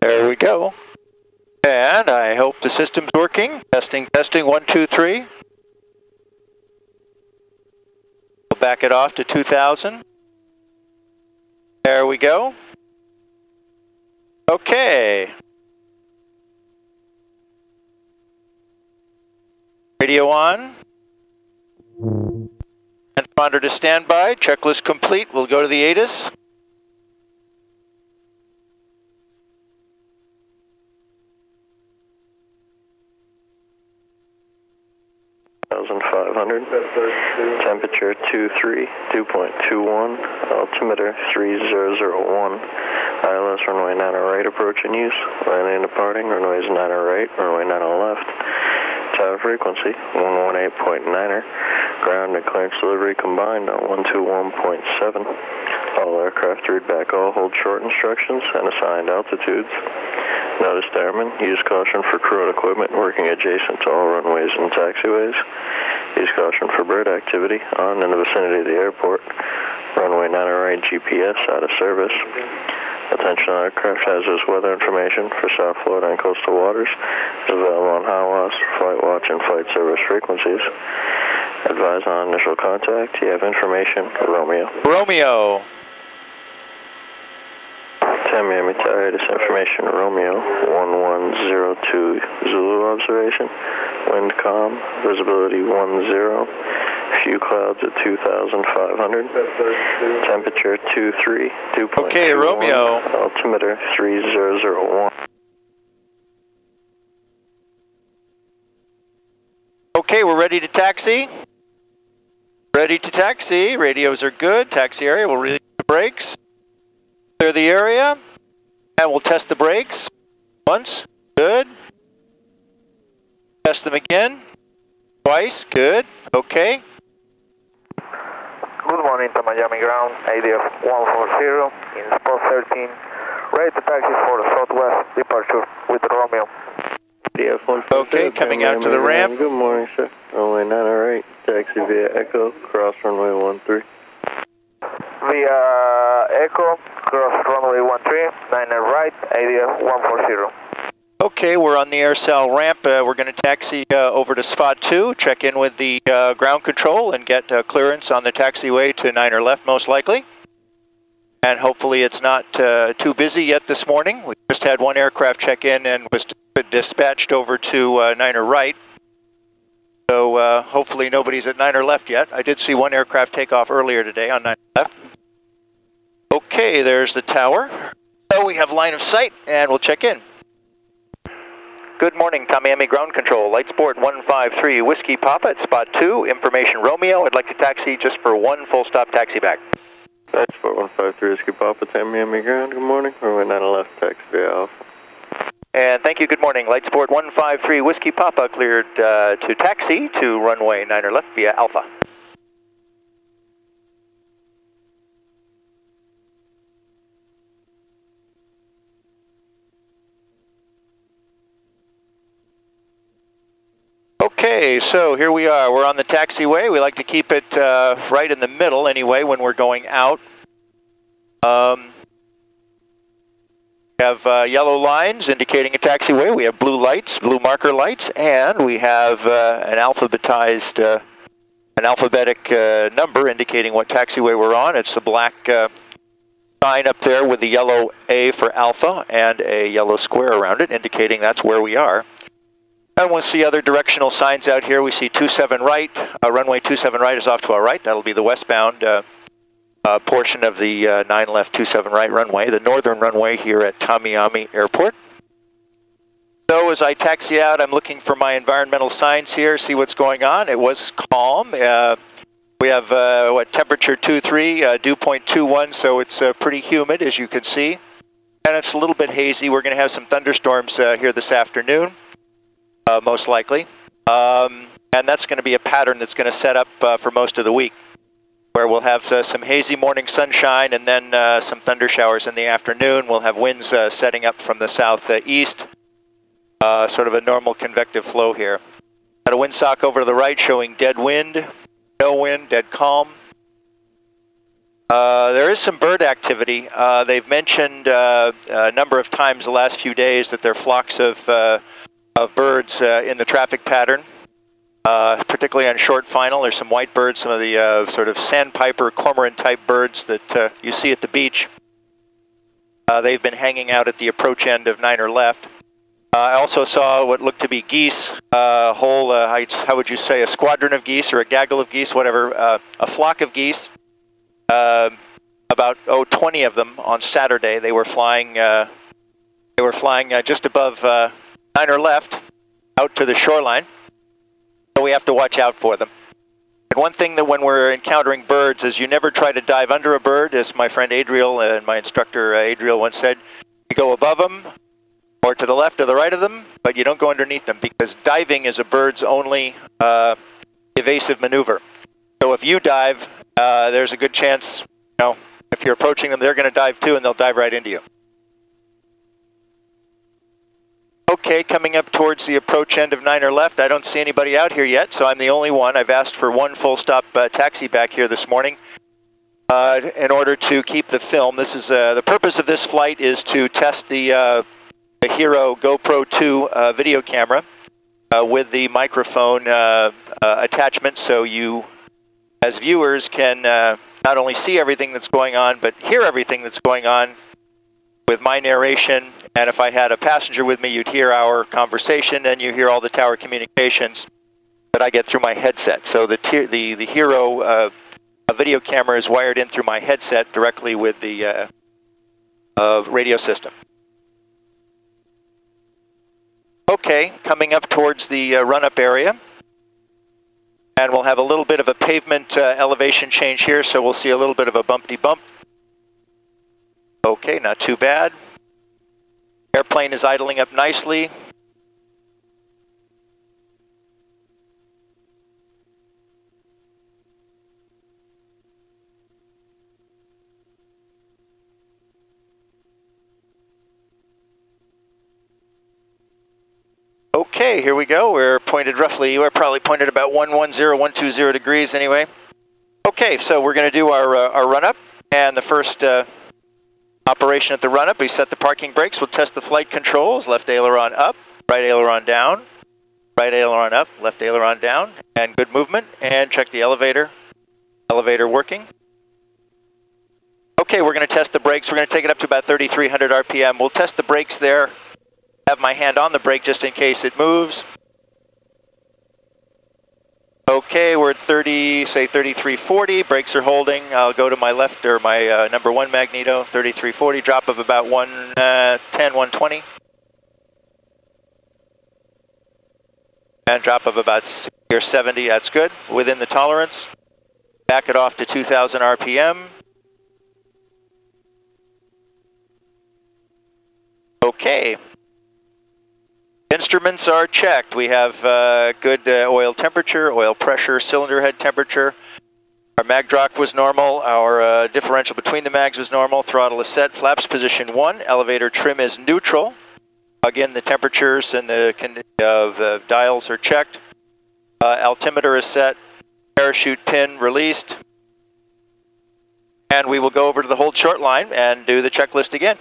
There we go. And I hope the system's working. Testing, testing, 1, 2, 3. We'll back it off to 2,000. There we go. Okay. Radio on. Transponder to standby. Checklist complete. We'll go to the ATIS. 1,500, temperature 23, 2.21, altimeter 3001, ILS runway 90 right, approach and use, landing and departing, runways 90 right, runway 90 left, tower frequency 118.9er, ground and clearance delivery combined on 121.7, all aircraft read back all hold short instructions and assigned altitudes. Notice airmen, use caution for crew and equipment working adjacent to all runways and taxiways. Use caution for bird activity on in the vicinity of the airport. Runway 90 right GPS out of service. Attention aircraft hazardous weather information for South Florida and coastal waters is available on HIWAS, Flight Watch, and Flight Service frequencies. Advise on initial contact. You have information. Romeo. Romeo. Tamiami Tower, this information, Romeo, 1102 Zulu observation, wind calm, visibility 10, few clouds at 2,500, temperature 23, 2.21, okay, Romeo. Altimeter 3001. Okay, we're ready to taxi. Ready to taxi, radios are good, taxi area, we'll release the brakes. Clear the area, and we'll test the brakes once, good. Test them again, twice, good, okay. Good morning, Tamiami ground, ADF 140 in spot 13, ready to taxi for the southwest departure with Romeo. ADF 140. Okay, coming out to the ramp. Good morning, sir. Runway 90 right, taxi via Echo, cross runway 13. Via Echo, cross runway 13, 90 right, ADF 140. Okay, we're on the AirSal ramp. We're going to taxi over to spot 2, check in with the ground control and get clearance on the taxiway to 9er left most likely. And hopefully it's not too busy yet this morning. We just had one aircraft check in and was dispatched over to 9er right. So hopefully nobody's at 9er left yet. I did see one aircraft take off earlier today on 9er left. Okay, there's the tower. So we have line of sight and we'll check in. Good morning, Tamiami ground control. Light Sport 153 Whiskey Papa at spot 2. Information Romeo. I'd like to taxi just for one full stop taxi back. Light Sport 153 Whiskey Papa, Tamiami ground. Good morning. Runway 90 left, taxi via Alpha. And thank you, good morning. Light Sport 153 Whiskey Papa cleared to taxi to runway 9er left via Alpha. Okay, so here we are. We're on the taxiway. We like to keep it right in the middle anyway when we're going out. We have yellow lines indicating a taxiway. We have blue lights, blue marker lights, and we have an alphabetic number indicating what taxiway we're on. It's the black sign up there with the yellow A for Alpha and a yellow square around it indicating that's where we are. And we'll see other directional signs out here. We see 27 right, runway 27 right is off to our right. That'll be the westbound portion of the 9 left 27 right runway, the northern runway here at Tamiami Airport. So as I taxi out, I'm looking for my environmental signs here, see what's going on. It was calm. We have, temperature 23, dew point 21, so it's pretty humid, as you can see. And it's a little bit hazy. We're going to have some thunderstorms here this afternoon, most likely. And that's going to be a pattern that's going to set up for most of the week, where we'll have some hazy morning sunshine and then some thunder showers in the afternoon. We'll have winds setting up from the southeast, sort of a normal convective flow here. Got a windsock over to the right showing dead wind, no wind, dead calm. There is some bird activity. They've mentioned a number of times the last few days that there are flocks of birds in the traffic pattern, particularly on short final. There's some white birds, some of the sort of sandpiper, cormorant type birds that you see at the beach. They've been hanging out at the approach end of 9 or left. I also saw what looked to be geese, a whole, how would you say, a squadron of geese or a gaggle of geese, whatever, a flock of geese. About 20 of them on Saturday. They were flying just above 9 or left, out to the shoreline. So we have to watch out for them. And one thing that when we're encountering birds is you never try to dive under a bird, as my friend Adriel and my instructor Adriel once said. You go above them, or to the left or the right of them, but you don't go underneath them, because diving is a bird's only evasive maneuver. So if you dive, there's a good chance, if you're approaching them, they're going to dive too, and they'll dive right into you. Okay, coming up towards the approach end of 9 or left, I don't see anybody out here yet, so I'm the only one. I've asked for one full stop taxi back here this morning in order to keep the film. This is the purpose of this flight is to test the Hero GoPro 2 video camera with the microphone attachment, so you, as viewers, can not only see everything that's going on, but hear everything that's going on with my narration. And if I had a passenger with me, you'd hear our conversation, and you hear all the tower communications that I get through my headset. So the Hero video camera is wired in through my headset directly with the radio system. Okay, coming up towards the run-up area. And we'll have a little bit of a pavement elevation change here, so we'll see a little bit of a bumpty bump. Okay, not too bad. Airplane is idling up nicely. Okay, here we go. We're probably pointed about 110, 120 degrees anyway. Okay, so we're going to do our run-up, and the first operation at the run-up, we set the parking brakes. We'll test the flight controls. Left aileron up, right aileron down, right aileron up, left aileron down, and good movement. And check the elevator. Elevator working. Okay, we're going to test the brakes. We're going to take it up to about 3,300 RPM. We'll test the brakes there. Have my hand on the brake just in case it moves. Okay, we're at 3340, brakes are holding. I'll go to my left, or my number 1 magneto, 3340, drop of about 110, 120. And drop of about 60 or 70, that's good, within the tolerance. Back it off to 2,000 RPM. Okay. Instruments are checked. We have good oil temperature, oil pressure, cylinder head temperature. Our mag drop was normal. Our differential between the mags was normal. Throttle is set. Flaps position 1. Elevator trim is neutral. Again, the temperatures and the dials are checked. Altimeter is set. Parachute pin released. And we will go over to the hold short line and do the checklist again.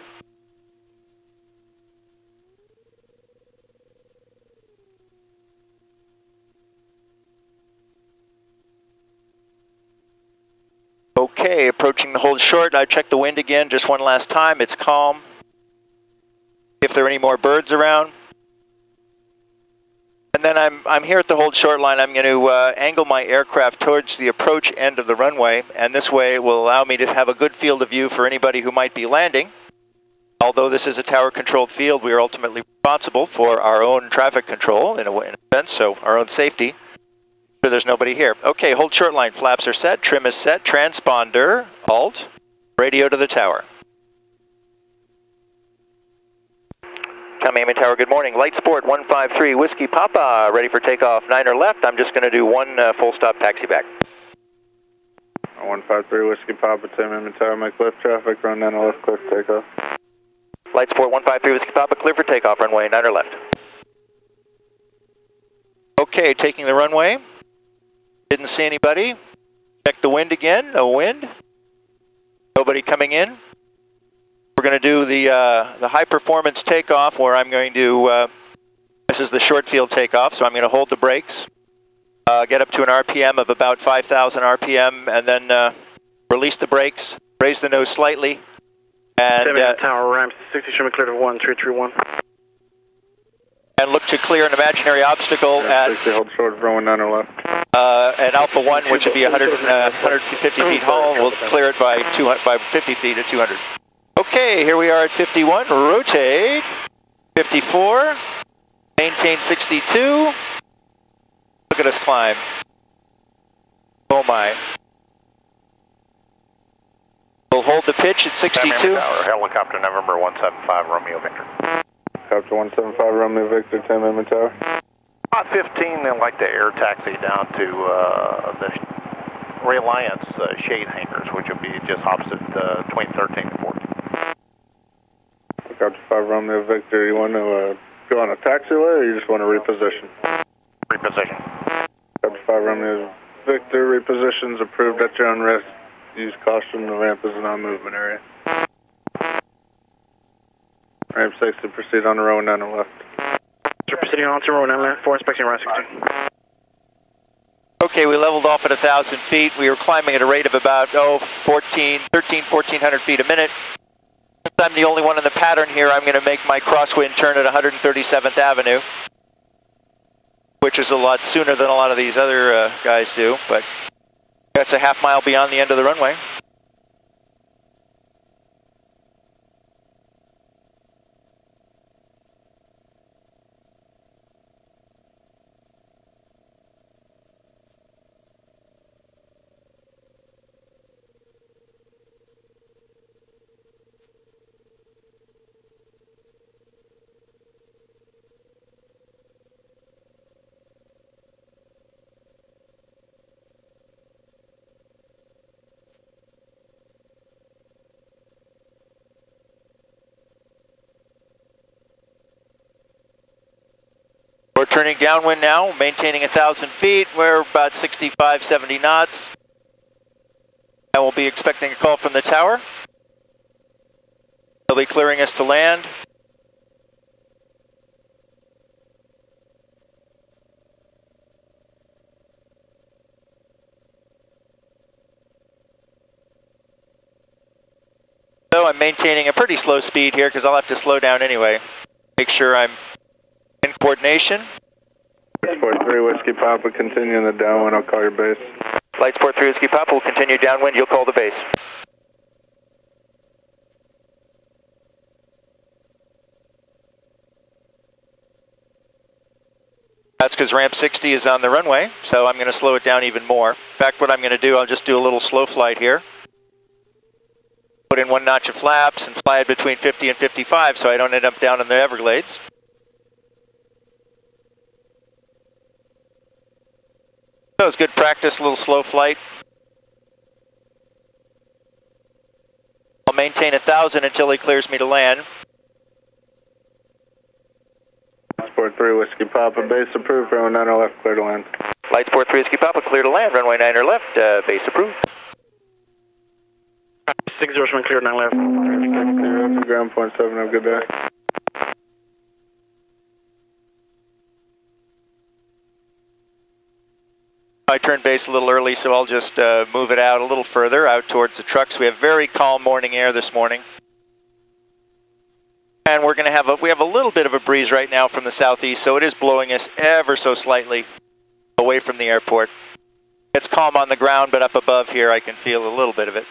Okay, approaching the hold short. I checked the wind again just one last time. It's calm. If there are any more birds around. And then I'm here at the hold short line. I'm going to angle my aircraft towards the approach end of the runway, and this way it will allow me to have a good field of view for anybody who might be landing. Although this is a tower-controlled field, we are ultimately responsible for our own traffic control in a sense, so our own safety. Sure, there's nobody here. Okay, hold short line. Flaps are set, trim is set, transponder, alt, radio to the tower. Tamiami Tower, good morning. Light Sport 153 Whiskey Papa, ready for takeoff. 9er left. I'm just going to do one full stop taxi back. 153 Whiskey Papa, Tamiami Tower, make left traffic, run 9er left, clear for takeoff. Light Sport 153 Whiskey Papa, clear for takeoff, runway 9er left. Okay, taking the runway. Didn't see anybody. Check the wind again, no wind. Nobody coming in. We're going to do the high performance takeoff where I'm going to, this is the short field takeoff, so I'm going to hold the brakes, get up to an RPM of about 5,000 RPM, and then release the brakes, raise the nose slightly, and tower ramp 60 show me clear to 1331. And look to clear an imaginary obstacle at 60, hold short, runway 9er left. At Alpha 1, which would be 150 feet tall. We'll clear it by 50 feet at 200. Okay, here we are at 51. Rotate. 54. Maintain 62. Look at us climb. Oh my. We'll hold the pitch at 62. Tower, helicopter November 175 Romeo Victor. Helicopter 175 Romeo Victor, Tamiami Tower. Spot 15, they'd like to air taxi down to the Reliance shade hangars, which will be just opposite between 13 and 14. Helicopter 5 Romeo Victor, you want to go on a taxiway or you just want to reposition? Reposition. Helicopter 5 Romeo Victor, repositions approved at your own risk. Use caution, the ramp is a non-movement area. Ramp 6 to proceed on the row 9 left. Sir, proceeding on to row 9 left for inspection route 16. Okay, we leveled off at 1,000 feet. We were climbing at a rate of about, 1,400 feet a minute. Since I'm the only one in the pattern here, I'm going to make my crosswind turn at 137th Avenue, which is a lot sooner than a lot of these other guys do, but that's a half mile beyond the end of the runway. We're turning downwind now, maintaining 1,000 feet. We're about 65, 70 knots. And we'll be expecting a call from the tower. They'll be clearing us to land. So I'm maintaining a pretty slow speed here because I'll have to slow down anyway. Make sure I'm in coordination. Light Sport 3 Whiskey Papa, continue in the downwind, I'll call your base. Light Sport 3 Whiskey Papa will continue downwind, you'll call the base. That's because ramp 60 is on the runway, so I'm going to slow it down even more. In fact, what I'm going to do, I'll just do a little slow flight here. Put in one notch of flaps and fly it between 50 and 55 so I don't end up down in the Everglades. So it's good practice, a little slow flight. I'll maintain 1,000 until he clears me to land. Sport 3 Whiskey Papa, base approved, runway 9 left, clear to land. Light Sport 3 Whiskey Papa, clear to land, runway 9 left, base approved. 60 Roseman, clear 9 left. Clear up to ground point 7, have a good day. I turned base a little early, so I'll just move it out a little further, out towards the trucks. We have very calm morning air this morning. And we're going to have we have a little bit of a breeze right now from the southeast, so it is blowing us ever so slightly away from the airport. It's calm on the ground, but up above here I can feel a little bit of it.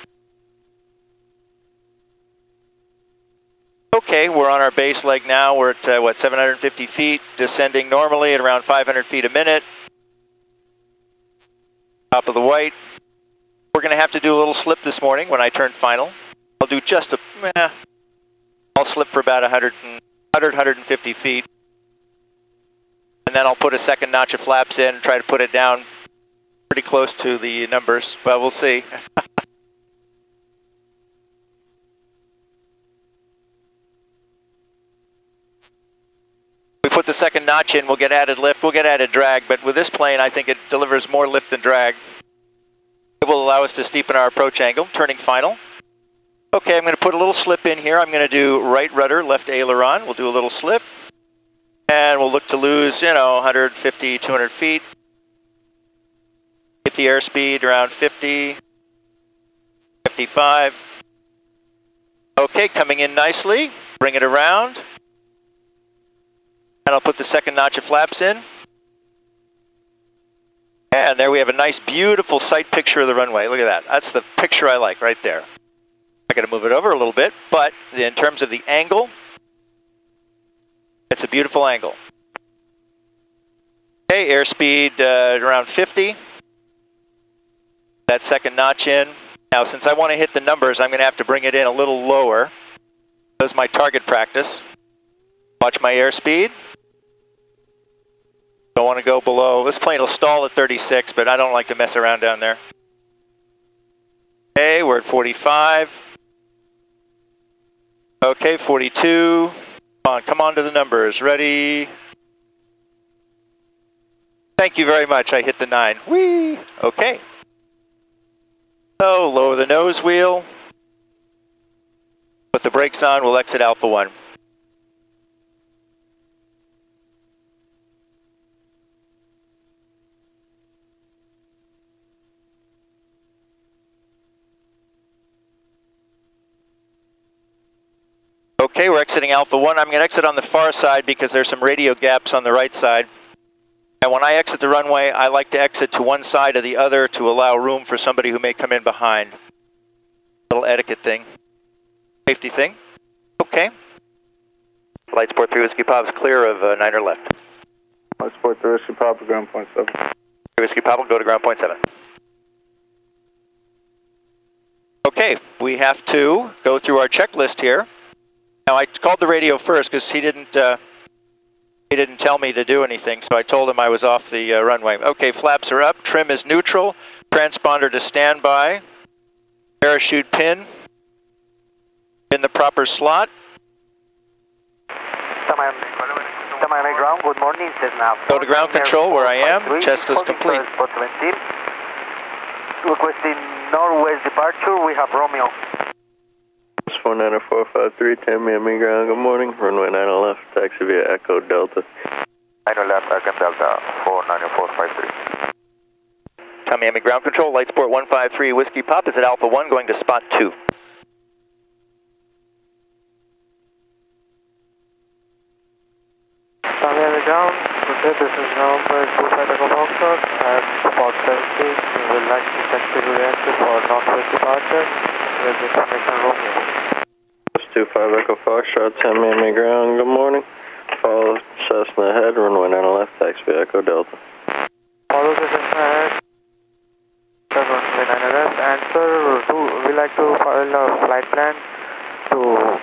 Okay, we're on our base leg now. We're at, what, 750 feet, descending normally at around 500 feet a minute. Top of the white. We're going to have to do a little slip this morning when I turn final. I'll do just I'll slip for about 150 feet. And then I'll put a second notch of flaps in and try to put it down pretty close to the numbers, but we'll see. We put the second notch in, we'll get added lift, we'll get added drag, but with this plane I think it delivers more lift than drag. It will allow us to steepen our approach angle, turning final. Okay, I'm going to put a little slip in here. I'm going to do right rudder, left aileron. We'll do a little slip. And we'll look to lose, 150, 200 feet. Get the airspeed around 50, 55. Okay, coming in nicely. Bring it around. And I'll put the second notch of flaps in. And there we have a nice, beautiful sight picture of the runway. Look at that. That's the picture I like right there. I got to move it over a little bit, but in terms of the angle, it's a beautiful angle. Okay, airspeed around 50. That second notch in. Now, since I want to hit the numbers, I'm going to have to bring it in a little lower. That's my target practice. Watch my airspeed. Don't want to go below. This plane will stall at 36, but I don't like to mess around down there. Okay, we're at 45. Okay, 42. Come on to the numbers. Ready? Thank you very much. I hit the 9. Whee! Okay. So, lower the nose wheel. Put the brakes on. We'll exit Alpha 1. Okay, we're exiting Alpha 1. I'm going to exit on the far side because there's some radio gaps on the right side. And when I exit the runway, I like to exit to one side or the other to allow room for somebody who may come in behind. Little etiquette thing. Safety thing. Okay. Flight Support 3 Whiskey Pop is clear of 9er left. Flight Support 3 Whiskey Pop, ground point 7. 3 Whiskey Pop will go to ground point 7. Okay, we have to go through our checklist here. Now, I called the radio first because he didn't tell me to do anything, so I told him I was off the runway. Okay, flaps are up, trim is neutral, transponder to standby, parachute pin in the proper slot. Tamiami ground, good morning. Go to ground control where I am, chest is complete. Requesting northwest departure, we have Romeo. 49453, Tamiami ground, good morning. Runway 9 left, taxi via Echo Delta. 9 left, Echo Delta, 49453. Tamiami ground control, light support 153 Whiskey Pop is at Alpha 1 going to spot 2. Tamiami ground, okay, this is November 25 Echo Foxtrot at spot 17. We would like to taxi to reactor for northwest departure with information Romeo. 25 Echo Foxtrot, Tamiami ground, good morning. Follow Cessna ahead, runway 9 left, taxi via Echo Delta. Follow the Cessna ahead, runway 9 left, and sir, we like to file a flight plan to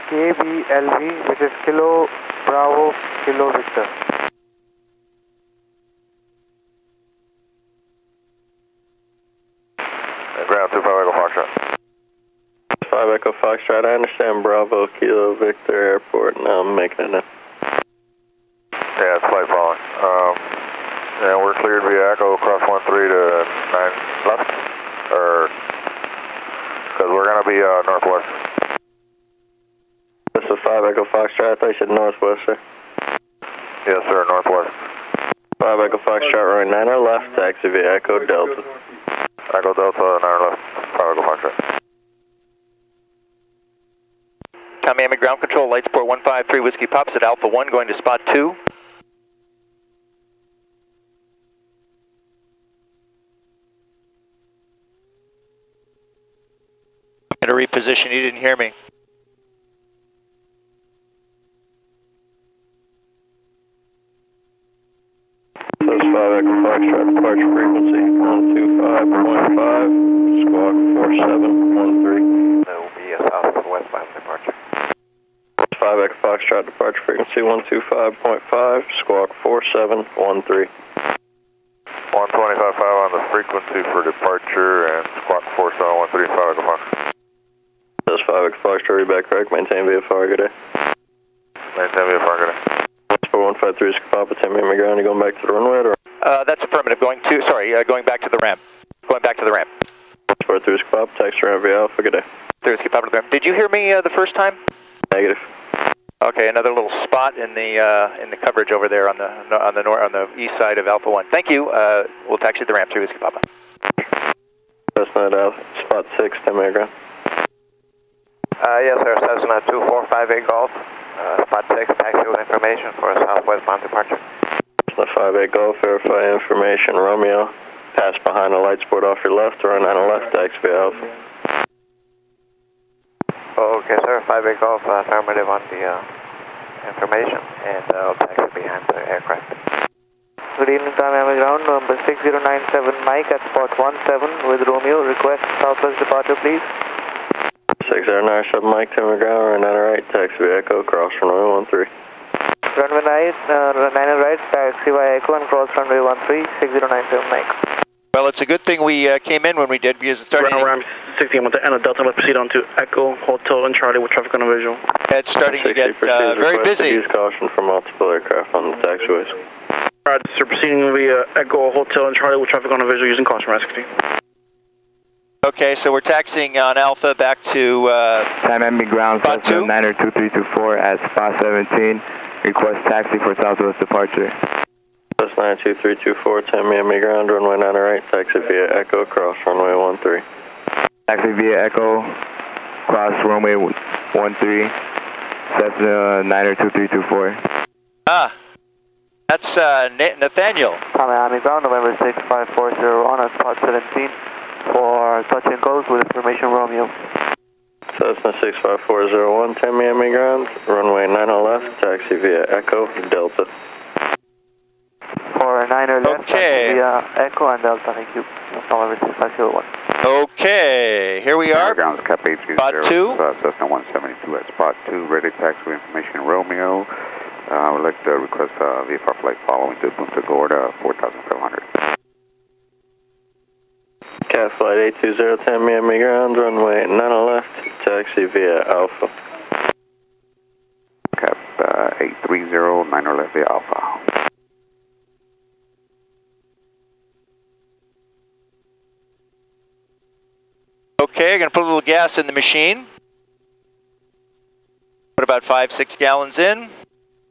KBLV, which is Kilo Bravo Kilo Victor. Ground 25 Echo Foxtrot. 5 Echo Foxtrot, I understand Bravo Kilo Victor Airport, now I'm making it now. Yeah, it's flight following. And we're cleared via Echo across 13 to 9 left, or, because we're going to be northwest. This is 5 Echo Foxtrot, I thought you said northwest, sir. Yes, sir, northwest. 5 Echo Foxtrot, runway 9 left, taxi via Echo Delta. Echo Delta, 9 left, 5 Echo Foxtrot. Tamiami ground control, light support 153 Whiskey Pops at Alpha 1 going to spot 2. And a reposition, you didn't hear me. That's 5 Echo Foxtrot, departure frequency 125.5, squawk 4713. That will be a south westbound departure. 5 Echo Foxtrot, departure frequency 125.5, squawk 4713. 125.5 on the frequency for departure and squawk 4713, 5 Echo Fox. That's 5 Echo Foxtrot, read back correct, maintain VFR, good day. Maintain VFR, good day. 4153 is Papa, Tamiami ground, you going back to the runway or? That's affirmative, going back to the ramp. Going back to the ramp. 43 is Papa, taxi ramp via Alpha, good day. 3 Papa to the ramp. Did you hear me the first time? Negative. Okay, another little spot in the coverage over there on the east side of Alpha 1. Thank you. We'll taxi the ramp 3 Whiskey Papa. Cessna Alpha, spot 6, Tamiami ground. Yes, sir. Cessna 2458 Golf. Spot 6, taxi with information for a southwestbound departure. Cessna 58 Golf, verify information. Romeo, pass behind the lights board off your left, run on the left, taxi via Alpha. Okay, sir. 58 Golf, affirmative on the information, and I'll taxi behind the aircraft. Good evening, Tamiami ground, number 6097 Mike at spot 17 with Romeo. Request southwest departure, please. 6097 Mike, Tamiami ground, run on the right, taxi via Echo, cross runway 13. Runway right, 9 right, taxi via Echo and cross runway 13, 6097 Mike. Well, it's a good thing we came in when we did because it started. Ram 60 on the end of Delta, let's proceed on to Echo, Hotel, and Charlie with traffic on the visual. It's starting to get very busy. Use caution for multiple aircraft on the taxiways. Alright, sir, proceeding via Echo, Hotel, and Charlie with traffic on the visual using caution for 60. Okay, so we're taxiing on Alpha back to Tamiami ground, spot 2. 92324 at spot 17. Request taxi for southwest departure. That's 92324, Tamiami ground, runway 9 right, taxi via Echo, cross runway 13. Taxi via Echo, cross runway 13, Cessna 92324. Ah, that's Nathaniel. Tamiami ground, November 6540 on spot 17 for touch and goes with information Romeo. Cessna 65401, Tamiami ground, runway 9 left, taxi via Echo, Delta. For 9 left, Okay. via Echo and Delta, thank you. November 6501. Okay, here we are. Ground Cap 830, Spot 2. Cessna 172 at spot 2, ready taxi with information Romeo. I would like to request VFR flight following to Punta Gorda, 4,500. Cat flight 820, Tamiami ground, runway 9 left, taxi via Alpha. Cap 830, 9 left via Alpha. Okay, I'm going to put a little gas in the machine. Put about 5-6 gallons in.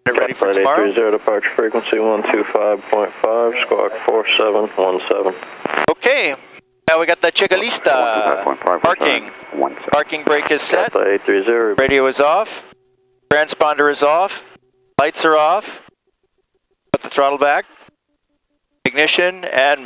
Get it ready for tomorrow. 830, departure frequency 125.5, squawk 4717. Okay, now we got the Chicalista. Parking. Parking brake is set. Cat 830. Radio is off. Transponder is off. Lights are off. Put the throttle back. Ignition and